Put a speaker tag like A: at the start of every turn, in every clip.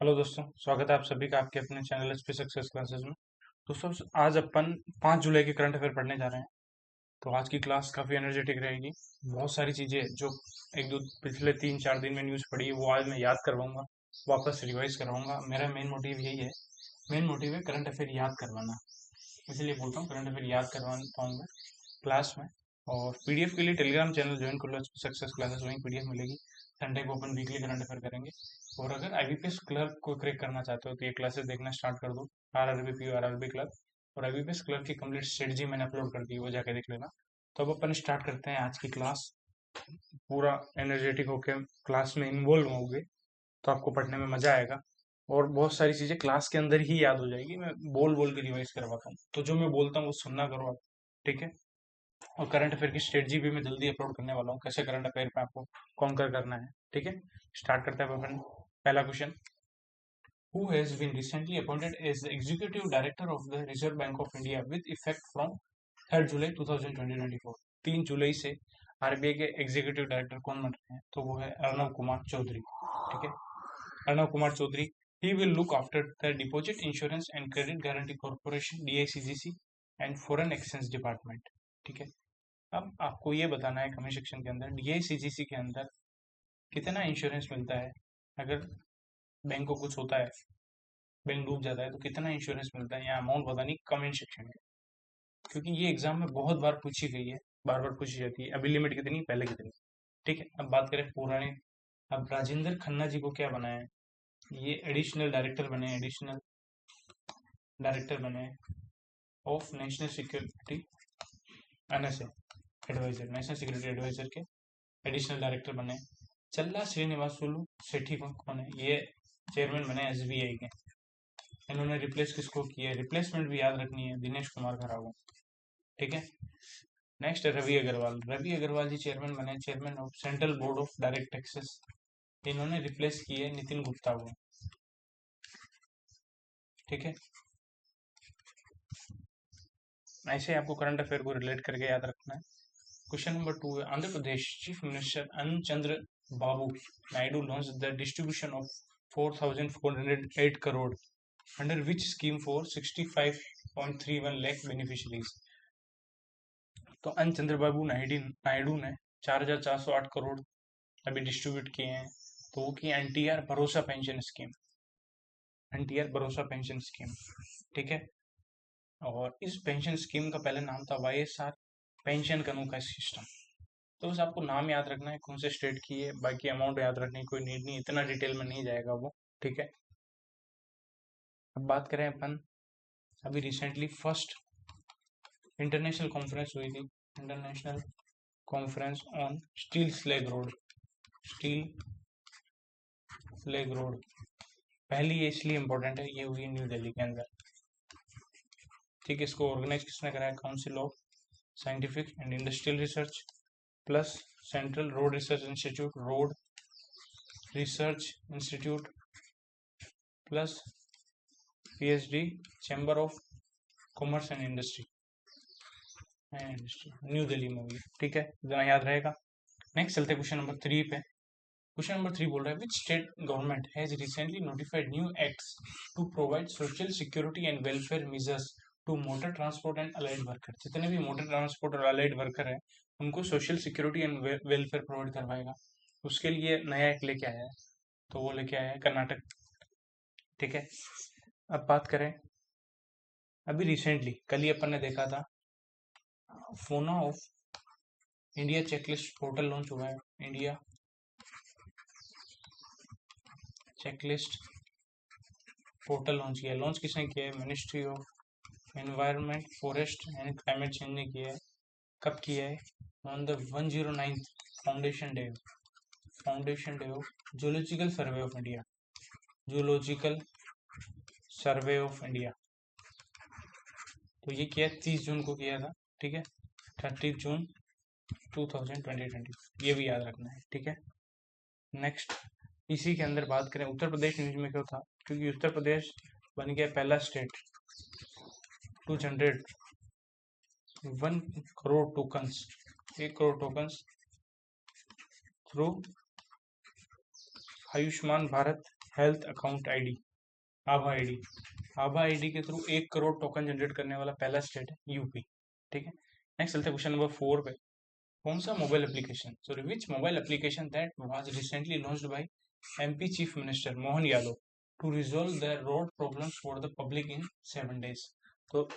A: Hello दोस्तों, स्वागत है आप सभी का आपके अपने चैनल एचपी सक्सेस क्लासेस में। दोस्तों, आज अपन 5 जुलाई के करंट अफेयर पढ़ने जा रहे हैं। तो आज की क्लास काफ़ी एनर्जेटिक रहेगी। बहुत सारी चीज़ें जो एक दो पिछले 3-4 दिन में न्यूज़ पढ़ी है वो आज मैं याद करवाऊंगा, वापस रिवाइज करवाऊंगा। मेरा मेन मोटिव यही है। मेन मोटिव है करंट अफेयर याद करवाना। इसलिए बोलता हूँ करंट अफेयर याद करवा पाऊंगा क्लास में। और पीडीएफ के लिए टेलीग्राम चैनल ज्वाइन कर लो, सक्सेस क्लासेस, वहीं पीडीएफ मिलेगी। संडे को अपन वीकली करंट अफेयर करेंगे। और अगर आईबीपीएस क्लर्क को क्रैक करना चाहते हो तो ये क्लासेस देखना स्टार्ट कर दो। आरआरबी पीओ आरआरबी क्लर्क और आईबीपीएस क्लर्क की कंप्लीट स्ट्रेटजी मैंने अपलोड कर दी है, वो जाके देख लेना। तो अब अपन स्टार्ट करते हैं आज की क्लास। पूरा एनर्जेटिक होकर क्लास में इन्वॉल्व होगे तो आपको पढ़ने में मजा आएगा। और बहुत सारी चीजें क्लास के अंदर ही याद हो जाएगी। मैं बोल बोल के रिवाइज करवाता हूँ, तो जो मैं बोलता हूँ वो सुनना करो आप। ठीक है। और करंट अफेयर की स्ट्रेटजी भी मैं जल्दी अपलोड करने वाला हूँ, कैसे करंट अफेयर पे आपको कॉन्कर करना है। ठीक है। स्टार्ट करते हैं अपन। पहला question, who has been recently appointed as the executive director of the Reserve Bank of India with effect from 3 जुलाई 2024। 3 जुलाई से आरबीआई के एग्जीक्यूटिव डायरेक्टर कौन बन रहे हैं? तो वो है अर्णव कुमार चौधरी। ठीक है। Arnav Kumar Chaudhary. He will look after the deposit insurance and credit guarantee corporation DICGC and foreign exchange department. ठीक है। अब आपको ये बताना है कमेंट सेक्शन के अंदर डीआईसीजीसी के अंदर कितना इंश्योरेंस मिलता है। अगर बैंक को कुछ होता है, बैंक डूब जाता है, तो कितना इंश्योरेंस मिलता है, यहाँ अमाउंट बतानी कमेंट सेक्शन में। क्योंकि ये एग्जाम में बहुत बार पूछी गई है, बार बार पूछी जाती है। अभी लिमिट कितनी, पहले कितनी। ठीक है। अब बात करें पुराने। अब राजेंद्र खन्ना जी को क्या बनाया है? ये एडिशनल डायरेक्टर बने, एडिशनल डायरेक्टर बने of national security, NSA adviser, national security adviser के एडिशनल डायरेक्टर बने। चल्ला श्रीनिवासुलु सेठी कौन है? ये चेयरमैन बने एसबीआई के। इन्होंने रिप्लेस किसको किया? रिप्लेसमेंट भी याद रखनी है, दिनेश कुमार खरा को। ठीक है। नेक्स्ट है रवि अग्रवाल। रवि अग्रवाल जी चेयरमैन बने, chairman of central board of direct taxes. इन्होंने रिप्लेस किए नितिन गुप्ता को। ठीक है। ऐसे आपको करंट अफेयर को रिलेट करके याद रखना है। क्वेश्चन नंबर 2 है, Andhra Pradesh chief minister N Chandra Babu Naidu launch the distribution of 4,408 crore under which scheme for 65.31 lakh beneficiaries. तो अन चंद्रबाबू नायडू ने 4,408 करोड़ अभी डिस्ट्रीब्यूट किए हैं। तो वो की एनटीआर भरोसा पेंशन स्कीम, एनटीआर भरोसा पेंशन स्कीम। ठीक है। और इस पेंशन स्कीम का पहले नाम था वाईएसआर पेंशन अनूठा सिस्टम। तो बस आपको नाम याद रखना है, कौन से स्टेट की है, बाकी अमाउंट याद रखने की कोई नीड नहीं, इतना डिटेल में नहीं जाएगा वो। ठीक है। अब बात करें अपन, अभी रिसेंटली फर्स्ट इंटरनेशनल कॉन्फ्रेंस हुई थी, international conference on steel slag road, steel slag road. पहली ये इसलिए इंपॉर्टेंट है, ये हुई न्यू दिल्ली के अंदर। ठीक है। इसको ऑर्गेनाइज किसने कराया? Council of scientific and industrial research plus central road research institute, road research institute plus PhD chamber of commerce and industry, new Delhi में हुई। ठीक है, इतना याद रहेगा। नेक्स्ट चलते क्वेश्चन नंबर 3 पे। क्वेश्चन नंबर 3 बोल रहा है, which state government has recently notified new acts to provide social security and welfare measures to motor transport and allied worker. जितने भी मोटर ट्रांसपोर्ट और अलाइड वर्कर है उनको social security and welfare provide करवाएगा। उसके लिए नया एक्ट लेके आया है, तो वो लेके आया है कर्नाटक। ठीक है। अब बात करें, अभी रिसेंटली कल ही अपन ने देखा था फोना of India checklist portal launch हुआ है। इंडिया चेकलिस्ट पोर्टल लॉन्च किया है। लॉन्च किसने किया है? Ministry of environment forest and climate change ने किया है। कब किया है? On the 109th foundation day of zoological survey of India, zoological survey of India. तो ये किया 30 जून को किया था। ठीक है। 30 जून 2020। ये भी याद रखना है। ठीक है। नेक्स्ट, इसी के अंदर बात करें, उत्तर प्रदेश न्यूज में क्यों था? क्योंकि उत्तर प्रदेश बन गया पहला state to generate 1 crore tokens, 1 crore tokens through Ayushman Bharat health account ID, आभा आईडी। आभा आईडी के थ्रू 1 करोड़ टोकन जनरेट करने वाला पहला स्टेट है यूपी। ठीक है, नेक्स्ट चलते हैं क्वेश्चन नंबर 4 पे। कौन सा mobile application, sorry which mobile application that was recently launched by MP chief minister Mohan Yadav to resolve the road problems for the public in 7 days। तो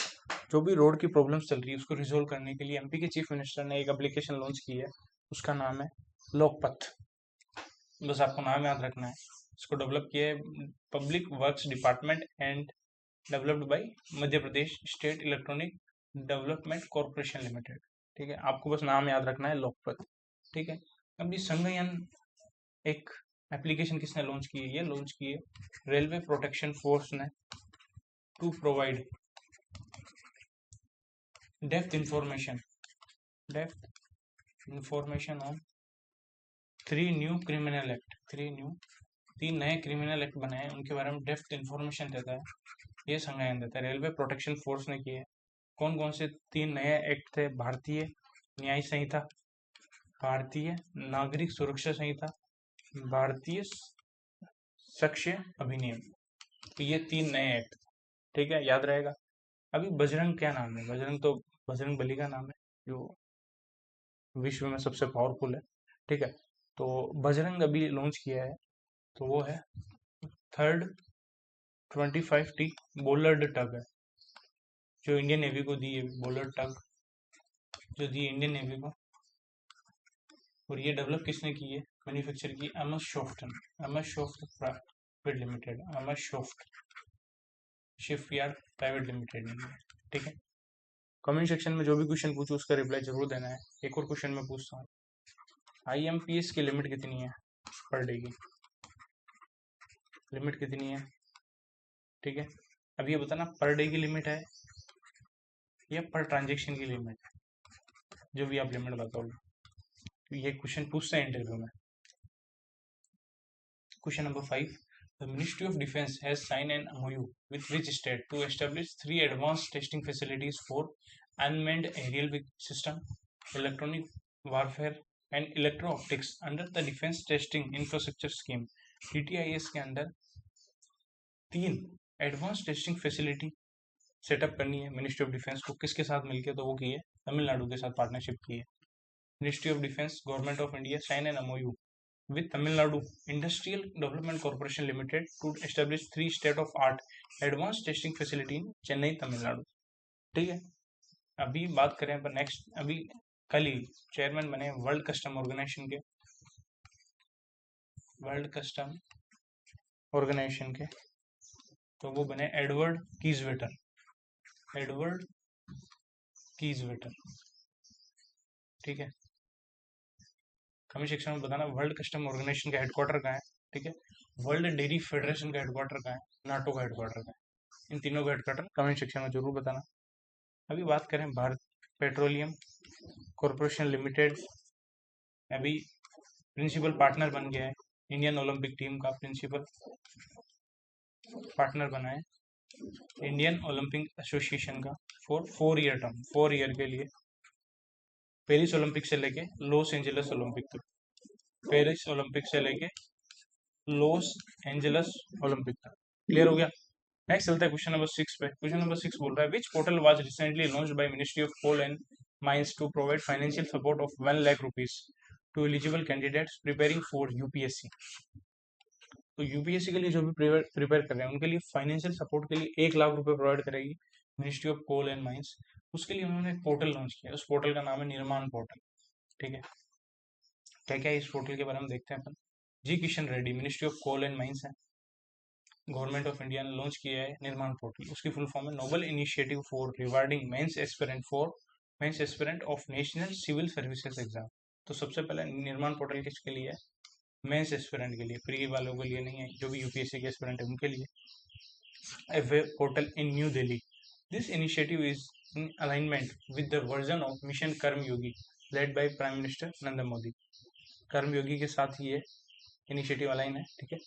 A: जो भी रोड की प्रॉब्लम्स चल रही है उसको रिजोल्व करने के लिए एमपी के चीफ मिनिस्टर ने एक एप्लीकेशन लॉन्च की है, उसका नाम है लोकपथ। बस आपको नाम याद रखना है। इसको डेवलप किया है public works department and developed by Madhya Pradesh state electronic development corporation limited. ठीक है, आपको बस नाम याद रखना है लोकपथ। ठीक है, अभी संगयन एक एप्लीकेशन किसने लॉन्च की है, ये लॉन्च की है रेलवे प्रोटेक्शन फोर्स ने to provide depth information on 3 नए क्रिमिनल एक्ट बनाए, उनके बारे में डेप्थ इंफॉर्मेशन देता है, ये संज्ञान देता है। रेलवे प्रोटेक्शन फोर्स ने किए। कौन कौन से 3 नए एक्ट थे? भारतीय न्याय संहिता, भारतीय नागरिक सुरक्षा संहिता, भारतीय साक्ष्य अधिनियम। तो ये 3 नए एक्ट। ठीक है, याद रहेगा। अभी बजरंग क्या नाम है? बजरंग तो बजरंग बली का नाम है, जो विश्व में सबसे पावरफुल है। ठीक है, तो बजरंग अभी लॉन्च किया है, तो वो है थर्ड 25T बोलर्ड टग है, जो इंडियन नेवी को दी है। बोलर्ड टग जो दी इंडियन नेवी को, और ये डेवलप किसने की है? मैन्युफैक्चर की MS soft private limited, MS soft shipyard private limited ने। ठीक है, कमेंट सेक्शन में जो भी क्वेश्चन पूछो उसका रिप्लाई जरूर देना है। एक और क्वेश्चन मैं पूछता हूँ, आईएमपीएस की लिमिट कितनी है पर डे की? लिमिट कितनी है? ठीक है, अब ये बताना पर डे की लिमिट है या पर ट्रांजेक्शन की लिमिट है, जो भी आप लिमिट बताओगे। तो ये क्वेश्चन पूछते हैं इंटरव्यू में। Question number 5, the Ministry of Defense has signed an MOU with which state to establish 3 advanced testing facilities for unmanned aerial system, electronic warfare and electro-optics under the Defense Testing Infrastructure Scheme DTIS के अंदर 3 advance testing facility setup करनी है ministry of defence को। किसके साथ मिलकर? तो वो की है तमिलनाडु के साथ पार्टनरशिप की है। Ministry of defence government of India sign an MOU with Tamil Nadu Industrial Development Corporation Limited to establish 3 state-of-art advanced testing facility in Chennai Tamil Nadu. ठीक है, अभी बात करें पर नेक्स्ट, अभी कल ही चेयरमैन बने वर्ल्ड कस्टम ऑर्गेनाइजेशन के, वर्ल्ड कस्टम ऑर्गेनाइजेशन के, तो वो बने एडवर्ड कीजवेटर, एडवर्ड कीजवेटर। ठीक है, कमेंट सेक्शन में बताना वर्ल्ड कस्टम ऑर्गेनाइजेशन का हेडक्वार्टर कहाँ है। ठीक है, वर्ल्ड डेयरी फेडरेशन का हेडक्वार्टर कहाँ है? नाटो का हेडक्वार्टर कहाँ है? इन तीनों का हेडक्वार्टर कमेंट सेक्शन में जरूर बताना। अभी बात करें भारत पेट्रोलियम कॉरपोरेशन लिमिटेड, अभी प्रिंसिपल पार्टनर बन गया है, इंडियन ओलंपिक टीम का प्रिंसिपल पार्टनर बना है इंडियन ओलंपिक एसोसिएशन का फॉर 4 ईयर टर्म, 4 ईयर के लिए, पेरिस ओलंपिक से लेके लॉस एंजलिस ओलंपिक तक, पेरिस ओलंपिक से लेके लॉस एंजलिस ओलंपिक तक। क्लियर हो गया? नेक्स्ट चलता है क्वेश्चन नंबर 6 पे। क्वेश्चन नंबर 6 बोल रहा है which portal was recently launched by ministry of coal and mines to provide financial support of 1 lakh rupees to eligible candidates preparing for UPSC. तो यूपीएससी के लिए जो भी प्रिपेयर कर रहे हैं उनके लिए फाइनेंशियल सपोर्ट के लिए 1 लाख रुपए प्रोवाइड करेगी ministry of coal and mines. उसके लिए उन्होंने एक पोर्टल लॉन्च किया, उस पोर्टल का नाम है निर्माण पोर्टल। ठीक है, क्या क्या है इस पोर्टल के बारे में देखते हैं अपन। G Kishan Reddy ministry of coal and mines है, गवर्नमेंट ऑफ इंडिया ने लॉन्च किया है निर्माण पोर्टल। उसकी फुल फॉर्म है noble initiative for rewarding mains aspirant of national civil services exam. तो सबसे पहले निर्माण पोर्टल किसके लिए है? मेंस एस्पिरेंट के लिए, प्री वालों के लिए नहीं है, जो भी यूपीएससी के एस्पिरेंट है उनके लिए। A web portal in New Delhi. This initiative is in alignment with the version of Mission Karmyogi led by Prime Minister Narendra Modi. कर्मयोगी के साथ ये इनिशिएटिव अलाइन है। ठीक है,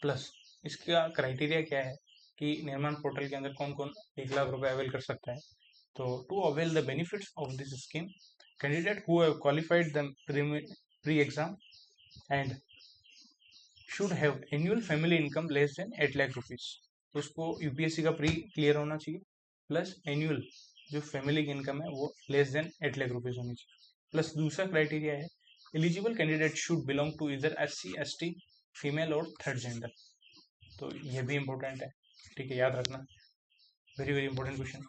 A: प्लस इसका क्राइटेरिया क्या है कि निर्माण पोर्टल के अंदर कौन कौन 1 लाख रुपए अवेल कर सकता है। तो to avail the benefits of this scheme candidate who have qualified the pre exam and should have annual family income less than 8 lakh rupees. तो उसको यूपीएससी का प्री क्लियर होना चाहिए, प्लस एनुअल जो फैमिली की इनकम है वो लेस देन 8 लाख रुपीज होनी चाहिए। प्लस दूसरा क्राइटेरिया है eligible candidate should belong to either SC ST female और थर्ड जेंडर। तो ये भी इंपॉर्टेंट है, ठीक है, याद रखना, वेरी वेरी इंपॉर्टेंट क्वेश्चन।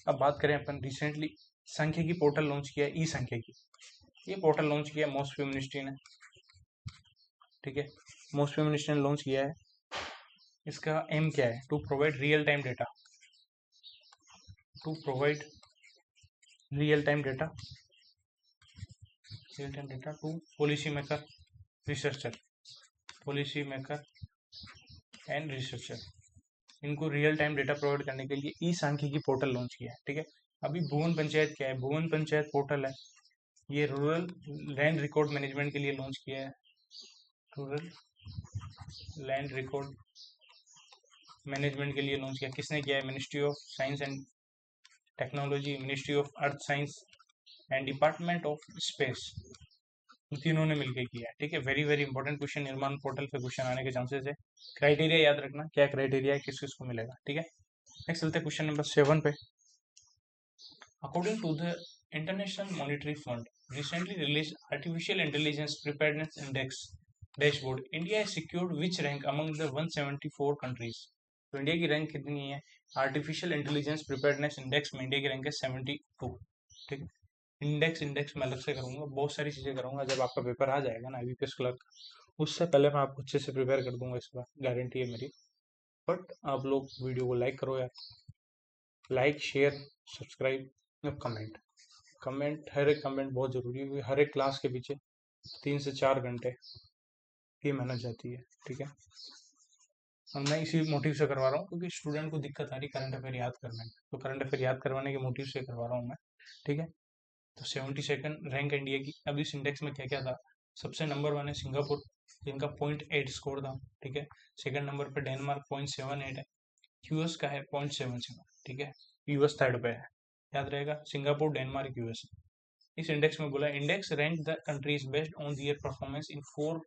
A: अब बात करें अपन रिसेंटली सांख्यिकी पोर्टल लॉन्च किया है, ई सांख्यिकी। ये पोर्टल लॉन्च किया मोस्ट फेम मिनिस्ट्री ने, ठीक है, मोस्ट फेम मिनिस्ट्री ने लॉन्च किया है। इसका एम क्या है? To provide real time data, to provide real time data, real time data to policy maker, researcher, policy maker and researcher, इनको रियल टाइम डेटा प्रोवाइड करने के लिए ई सांख्यिकी पोर्टल लॉन्च किया है, ठीक है। अभी भुवन पंचायत क्या है? भुवन पंचायत पोर्टल है, ये रूरल लैंड रिकॉर्ड मैनेजमेंट के लिए लॉन्च किया है, रूरल लैंड रिकॉर्ड मैनेजमेंट के लिए लॉन्च किया। किसने किया है? Ministry of science and technology, ministry of earth science and department of space, तीनों ने मिलकर किया है, ठीक है। वेरी वेरी इंपॉर्टेंट क्वेश्चन, निर्माण पोर्टल पे क्वेश्चन आने के चांसेस है। क्राइटेरिया याद रखना, क्या क्राइटेरिया है, किस किस को मिलेगा, ठीक है। नेक्स्ट चलते हैं क्वेश्चन नंबर 7 पे। According to the international monetary fund recently released artificial intelligence preparedness index dashboard, India has secured which rank among the 174 countries? तो इंडिया की रैंक कितनी है? आर्टिफिशियल इंटेलिजेंस प्रिपेयर्डनेस इंडेक्स में इंडिया की rank है 72, ठीक है। इंडेक्स मैं अलग से करूंगा, बहुत सारी चीजें करूंगा, जब आपका पेपर आ जाएगा ना IBPS क्लर्क, उससे पहले मैं आपको अच्छे से प्रिपेयर कर दूंगा, इस बार गारंटी है मेरी। बट आप लोग वीडियो को लाइक करो यार, like share subscribe comment, comment, हर एक कमेंट बहुत जरूरी है, हर एक क्लास के पीछे 3 से 4 घंटे की मेहनत जाती है, ठीक है। और मैं इसी मोटिव से करवा रहा हूँ क्योंकि स्टूडेंट को दिक्कत आ रही करंट अफेयर याद करने में, तो करंट अफेयर याद करवाने के मोटिव से करवा रहा हूँ मैं, ठीक है। तो 72nd रैंक इंडिया की। अब इस इंडेक्स में क्या क्या था? सबसे नंबर 1 है सिंगापुर, जिनका 0.8 स्कोर था, ठीक है। सेकंड नंबर पे डेनमार्क 0.78 है, यूएस का है 0.77, ठीक है। यूएस थर्ड पे है, याद रहेगा, सिंगापुर, डेनमार्क, यूएस। इस इंडेक्स में बोला index rank the countries based on their performance in 4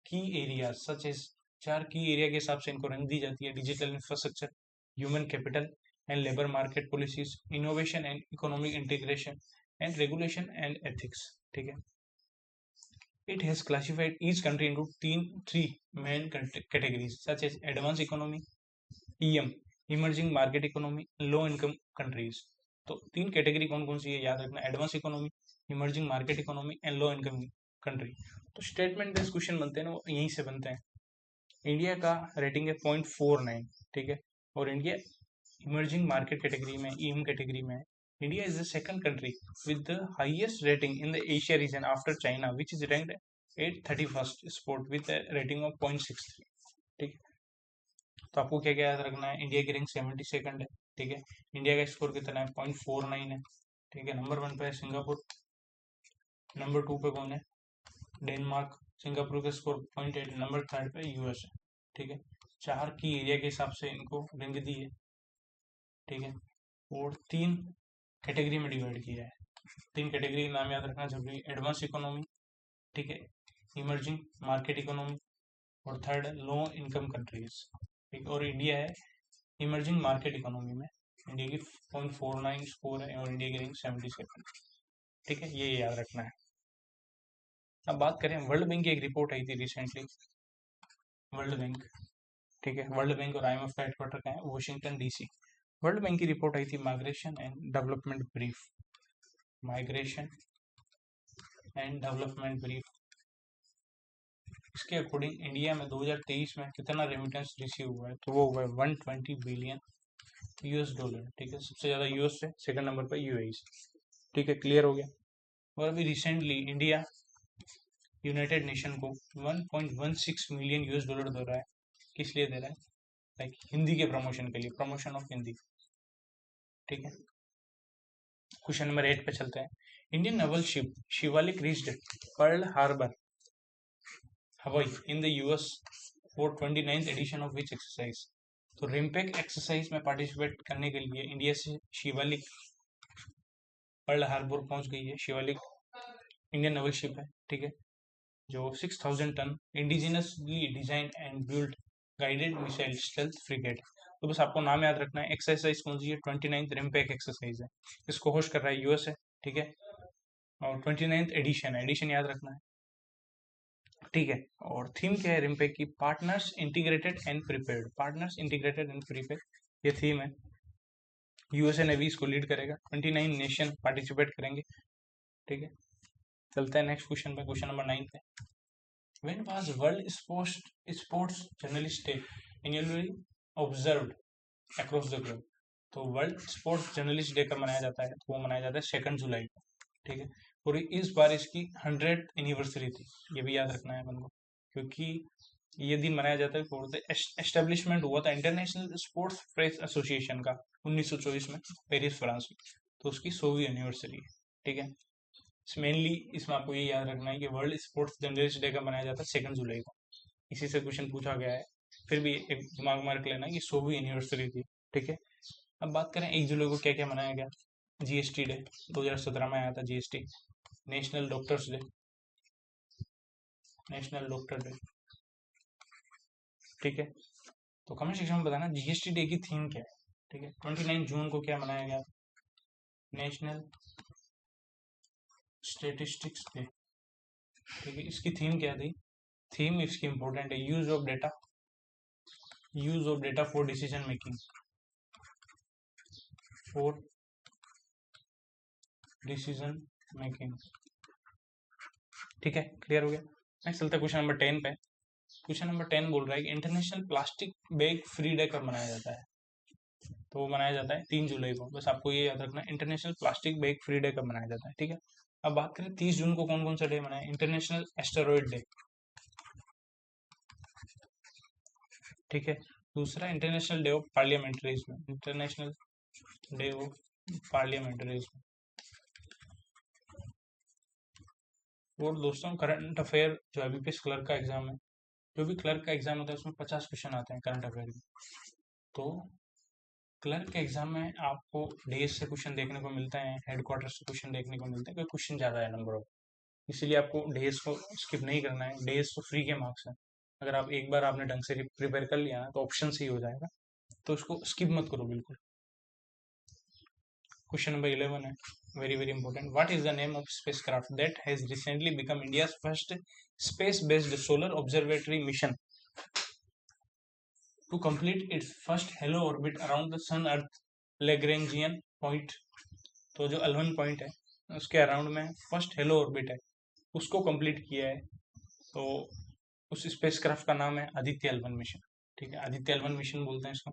A: key area such as, 4 key area के हिसाब से इनको रैंक दी जाती है। Digital infrastructure, human capital and labour market policies, innovation and economic integration and regulation and ethics, ठीक है। It has classified each country into three main categories such as advanced economy, EM, emerging market economy, low income countries। तो 3 category कौन कौन सी है याद रखना, advance economy, emerging market economy and low income country. तो statement based question बनते हैं ना, वो यहीं से बनते हैं। इंडिया का रेटिंग है 0.49, ठीक है, और इंडिया इमर्जिंग मार्केट कैटेगरी में, EM कैटेगरी में है। India is the second country with the highest rating in the Asia region after China, which is ranked at 31st spot with a rating of 0.63, ठीक है। तो आपको क्या क्या याद रखना है? इंडिया की रैंक 72nd है, ठीक है। इंडिया का स्कोर कितना है? 0.49 है, ठीक है। नंबर 1 पे है सिंगापुर, नंबर 2 पे कौन है? डेनमार्क, सिंगापुर का स्कोर 0.8, नंबर 3 पे यूएस है, ठीक है। 4 की एरिया के हिसाब से इनको रैंक दी है, ठीक है, और 3 कैटेगरी में डिवाइड किया है। 3 कैटेगरी का नाम याद रखना जरूरी, एडवांस इकोनॉमी, ठीक है, इमर्जिंग मार्केट इकोनॉमी, और थर्ड है लो इनकम कंट्रीज, ठीक। और इंडिया है इमर्जिंग मार्केट इकोनॉमी में, इंडिया की 0.49 स्कोर है और इंडिया की रैंक 72, ठीक है, ये याद रखना है। अब बात करें, वर्ल्ड बैंक की एक रिपोर्ट आई थी रिसेंटली, वर्ल्ड बैंक, ठीक है। वर्ल्ड बैंक और IMF का हेडक्वार्टर का है वॉशिंगटन DC। वर्ल्ड बैंक की रिपोर्ट आई थी migration and development brief, migration and development brief. इसके अकॉर्डिंग इंडिया में 2023 में कितना रेमिटेंस रिसीव हुआ है? तो वो हुआ है 120 बिलियन US डॉलर, ठीक है। सबसे ज्यादा यूएस से, सेकंड नंबर पर UAE से, ठीक है, क्लियर हो गया। और अभी रिसेंटली इंडिया यूनाइटेड नेशन को 1.16 मिलियन US डॉलर दे रहा है। किस लिए दे रहा है? लाइक हिंदी के प्रमोशन के लिए, प्रमोशन ऑफ हिंदी, ठीक है। क्वेश्चन नंबर 8 पे चलते हैं। Indian naval ship Shivalik reached Pearl Harbor, Hawaii in the US for 29th edition of which exercise. तो रिम्पेक एक्सरसाइज में पार्टिसिपेट करने के लिए इंडिया से शिवालिक पर्ल हार्बर पहुंच गई है। शिवालिक इंडियन नेवल शिप है, ठीक है। जो 6000 ton indigenously design and build guided missile stealth frigate. तो बस आपको नाम याद रखना है। एक्सरसाइज कौन सी है? 29th रिम्पैक एक्सरसाइज है। इसको होस्ट कर रहा है यूएस है, ठीक है। और 29th एडिशन है, एडिशन याद रखना है, ठीक है। और थीम क्या है रिम्पैक की? Partners integrated and prepared. Partners integrated and prepared, ये थीम है। यूएसए नेवी इसको लीड करेगा। 29 नेशन पार्टिसिपेट करेंगे, ठीक है। चलते हैं नेक्स्ट क्वेश्चन पे, क्वेश्चन नंबर 9 पे। When was world sports journalist day annually observed across the globe? तो वर्ल्ड स्पोर्ट्स जर्नलिस्ट डे कब मनाया जाता है? तो वो मनाया जाता है 2 जुलाई को, ठीक है। और इस बार इसकी 100th एनिवर्सरी थी, ये भी याद रखना है अपन को, क्योंकि ये दिन मनाया जाता है फॉर द एस्टेब्लिशमेंट हुआ था इंटरनेशनल स्पोर्ट्स प्रेस एसोसिएशन का 1924 में पेरिस फ्रांस में। तो उसकी 100वीं एनिवर्सरी है, ठीक है। मेनली इसमें आपको ये याद रखना है कि वर्ल्ड स्पोर्ट्स जर्नलिस्ट डे का मनाया जाता है 2 जुलाई को। इसी से क्वेश्चन पूछा गया है, फिर भी एक दिमाग में रख लेना कि 100वीं एनिवर्सरी थी, ठीक है। अब बात करें 1 जुलाई को क्या क्या मनाया गया। जीएसटी डे 2017 में आया था, GST. National doctors day, national doctor day, ठीक है। तो कमेंट सेक्शन में बताना जीएसटी डे की थीम क्या है, ठीक है। 29 जून को क्या मनाया गया? नेशनल स्टेटिस्टिक्स डे, ठीक है। इसकी थीम क्या थी? थीम इसकी इंपॉर्टेंट है, use of data, use of data for decision making, for decision making, ठीक है। क्लियर हो गया। नेक्स्ट चलते हैं क्वेश्चन नंबर 10 पे। क्वेश्चन नंबर 10 बोल रहा है कि international plastic bag free day कब मनाया जाता है? तो वो मनाया जाता है 3 जुलाई को। बस आपको ये याद रखना है international plastic bag free day कब मनाया जाता है, ठीक है। अब बात करें 30 जून को कौन कौन सा डे मनाया? इंटरनेशनल एस्टेरॉयड डे, ठीक है। दूसरा international day of parliamentarism, international day of parliamentarism. और दोस्तों करंट अफेयर जो अभी क्लर्क का एग्जाम है, जो भी क्लर्क का एग्जाम होता है उसमें 50 क्वेश्चन आते हैं करंट अफेयर के। तो क्लर्क के एग्जाम में आपको डेज से क्वेश्चन देखने को मिलते हैं, हेडक्वार्टर से क्वेश्चन देखने को मिलते हैं, क्योंकि क्वेश्चन ज़्यादा है नंबर ऑफ, इसीलिए आपको डेज को स्किप नहीं करना है। डेज तो फ्री के मार्क्स हैं, अगर आप एक बार आपने ढंग से प्रिपेयर कर लिया ना तो ऑप्शन से ही हो जाएगा, तो उसको स्किप मत करो बिल्कुल। क्वेश्चन नंबर 11 है, very very important. What is the name of spacecraft that has recently become India's first space based solar observatory mission to complete its first halo orbit around the sun earth Lagrangian point? तो जो L1 point है उसके around में first hello orbit है, उसको complete किया है। तो उस स्पेसक्राफ्ट का नाम है आदित्य L1 मिशन, ठीक है। आदित्य L1 मिशन बोलते हैं इसको,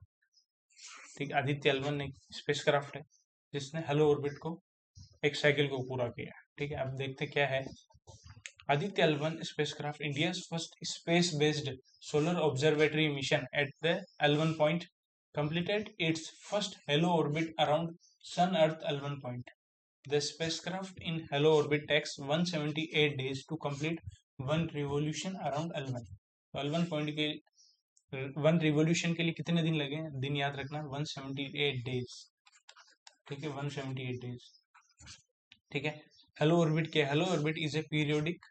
A: ठीक है। आदित्य L1 एक स्पेसक्राफ्ट है जिसने हेलो ऑर्बिट को, एक साइकिल को पूरा किया, ठीक है। अब देखते क्या है। Aditya L1 spacecraft, India's first space-based solar observatory mission at the L1 point, completed its first halo orbit around Sun-Earth L1 point. The spacecraft in halo orbit takes 178 days to complete one revolution around L1. तो L1 point के one revolution के लिए कितने दिन लगे? दिन याद रखना, 178 डेज, ठीक है। 178 डेज, ठीक है। हेलो ऑर्बिट क्या? Hello orbit is a periodic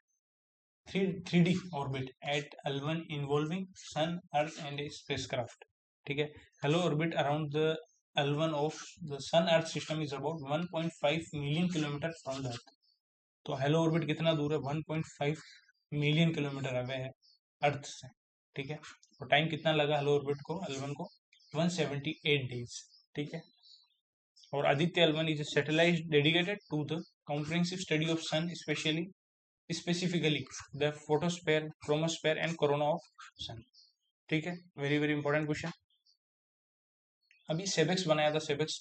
A: 3D orbit at L1 involving Sun, Earth and a spacecraft, ठीक है। Hello orbit around the L1 of the Sun Earth system is about 1.5 million kilometre from the Earth। तो hello orbit कितना दूर है? 1.5 million kilometre away है अर्थ से, ठीक है। और टाइम कितना लगा हेलो ऑर्बिट को, L1 को? 178 डेज, ठीक है। और Aditya L1 is a satellite dedicated to the comprehensive study of sun, specifically the photosphere, chromosphere and corona of sun, ठीक है। Very very important question. अभी सेबेक्स बनाया था, सेबेक्स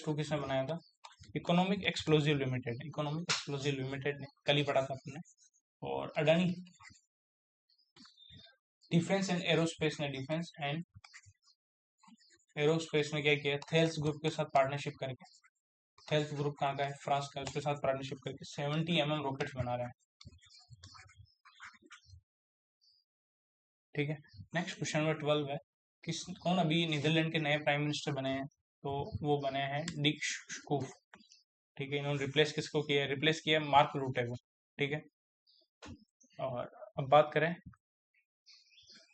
A: टू किसने बनाया था? Economic explosive limited, economic explosive limited ने, कल ही पढ़ा था आपने। और अडानी डिफेंस एंड एरोस्पेस ने, डिफेंस एंड एरोस्पेस में क्या किया? थेल्स ग्रुप के साथ पार्टनरशिप करके, थेल्स ग्रुप कहाँ का है? फ्रांस का, उसके साथ पार्टनरशिप करके 70 mm रॉकेट्स बना रहे हैं, ठीक है। नेक्स्ट क्वेश्चन नंबर 12 है, कौन अभी नीदरलैंड के नए प्राइम मिनिस्टर बने हैं? तो वो बने हैं डिक स्कूफ, ठीक है। इन्होंने रिप्लेस किसको किया है? रिप्लेस किया मार्क रूटे को, ठीक है। और अब बात करें,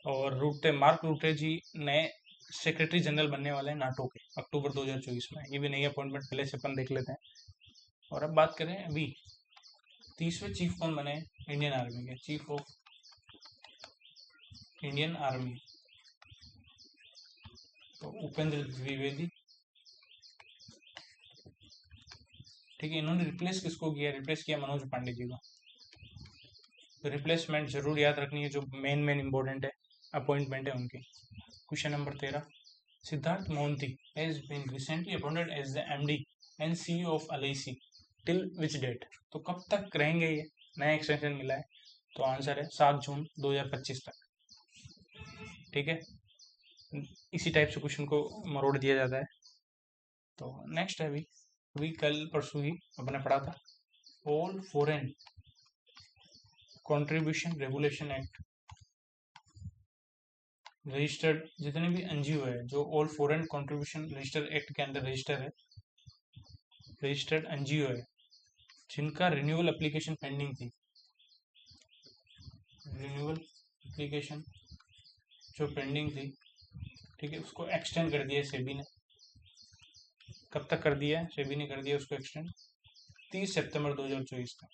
A: और मार्क रूटे जी नए सेक्रेटरी जनरल बनने वाले हैं नाटो के अक्टूबर 2024 में। ये भी नई अपॉइंटमेंट पहले से अपन देख लेते हैं। और अब बात करें अभी 30वें चीफ कौन बने इंडियन आर्मी के, चीफ ऑफ इंडियन आर्मी, तो उपेंद्र द्विवेदी। ठीक है, इन्होंने रिप्लेस किसको किया, रिप्लेस किया मनोज पांडे जी को। तो रिप्लेसमेंट जरूर याद रखनी है, जो मेन इंपॉर्टेंट है अपॉइंटमेंट है उनकी। Question number 13, Siddhartha Mohanty has been recently appointed as the MD and CEO of LIC till which date. तो कब तक रहेंगे ये, नया एक्सटेंशन मिला है, तो आंसर है 7 जून 2025 तक। ठीक है, इसी टाइप से क्वेश्चन को मरोड़ दिया जाता है। तो नेक्स्ट है अभी कल परसों ही अपने पढ़ा था all foreign contribution regulation act. Registered जितने भी एनजीओ है जो all foreign contribution register act के अंदर रजिस्टर है, रजिस्टर्ड एनजीओ है, जिनका रिन्यूअल एप्लीकेशन पेंडिंग थी, रिन्यूअल एप्लीकेशन जो पेंडिंग थी, ठीक है, उसको एक्सटेंड कर दिया सेबी ने। कब तक कर दिया है, सेबी ने कर दिया उसको एक्सटेंड 30 सितंबर 2024 तक।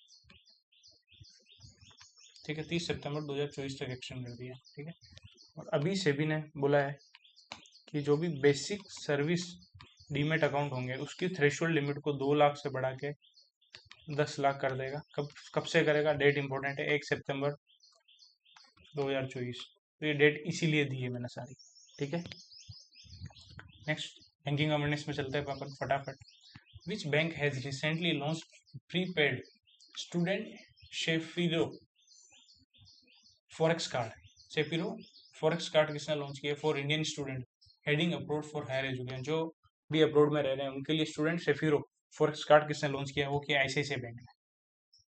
A: ठीक है, 30 सितंबर 2024 तक एक्सटेंड कर दिया। ठीक है, और अभी सेबी ने बोला है कि जो भी बेसिक सर्विस डीमेट अकाउंट होंगे उसकी थ्रेशोल्ड लिमिट को 2 लाख से बढ़ा के 10 लाख कर देगा। कब से करेगा, डेट इंपॉर्टेंट है, 1 सितंबर 2024। तो ये डेट इसीलिए दी है मैंने सारी। ठीक है, नेक्स्ट बैंकिंग अवेयरनेस में चलते हैं अपन फटाफट। Which bank has recently launch prepaid student Sapphiro forex card. Sapphiro forex card किसने लॉन्च किया for Indian student heading abroad for higher education. जो भी अब्रॉड में रह रहे हैं उनके लिए स्टूडेंट शेफिरो फॉरेक्स कार्ड किसने लॉन्च किया, वो किया आईसीआईसीआई बैंक ने।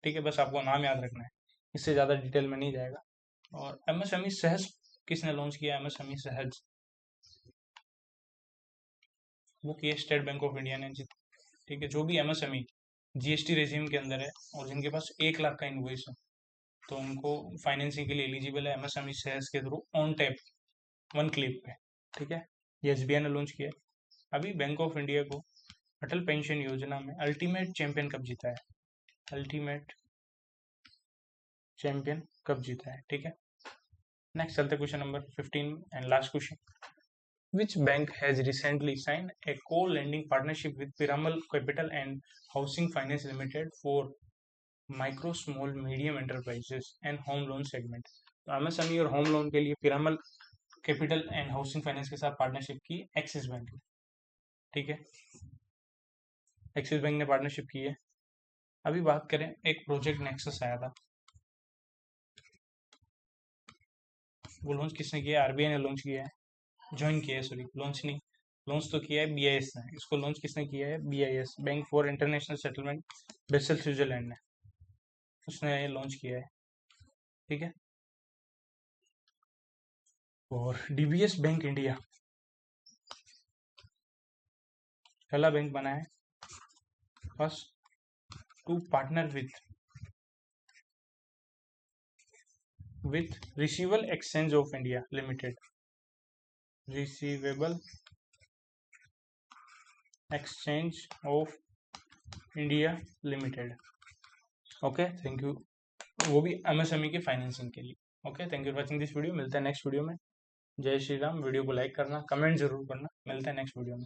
A: ठीक है, बस आपको नाम याद रखना है, इससे ज़्यादा डिटेल में नहीं जाएगा। और एमएसएमई सहज किसने लॉन्च किया, एमएसएमई सहज वो किया स्टेट बैंक ऑफ इंडिया ने। ठीक है, जो भी एमएसएमई जीएसटी रेजिम के अंदर है और जिनके पास 1 लाख का इनवॉइस है तो उनको फाइनेंसिंग के लिए एलिजिबल है एमएसएमई सहज के थ्रू ऑन टैप 1 क्लिक पे। ठीक है, ये एसबीआई ने लॉन्च किया। अभी बैंक ऑफ इंडिया को अटल पेंशन योजना में अल्टीमेट चैंपियन कब जीता है, अल्टीमेट चैंपियन कब जीता है। ठीक है, नेक्स्ट चलते question number 15 and last question. Which bank has recently signed a co-lending partnership with Piramal Capital and Housing Finance Limited for micro, small, medium enterprises and home loan segment? तो MSME और home loan के लिए Piramal capital and housing finance के साथ partnership की axis bank ने। ठीक है, एक्सिस बैंक ने पार्टनरशिप की है। अभी बात करें, एक प्रोजेक्ट नेक्सस आया था, वो लॉन्च किसने किया, आरबीआई ने लॉन्च किया है, ज्वाइन किया है, सॉरी लॉन्च नहीं, लॉन्च तो किया है बीआईएस ने, इसको लॉन्च किसने किया है, BIS bank for international settlement Basel Switzerland ने, उसने ये लॉन्च किया है। ठीक है, और डीबीएस बैंक इंडिया पहला बैंक बना है first to partner with receivable exchange of India limited, receivable exchange of India limited. Okay, thank you, वो भी एमएसएमई की फाइनेंसिंग के लिए। Okay, thank you for watching this video, मिलता है नेक्स्ट वीडियो में। जय श्री राम। वीडियो को लाइक करना, कमेंट जरूर करना, मिलते हैं नेक्स्ट वीडियो में।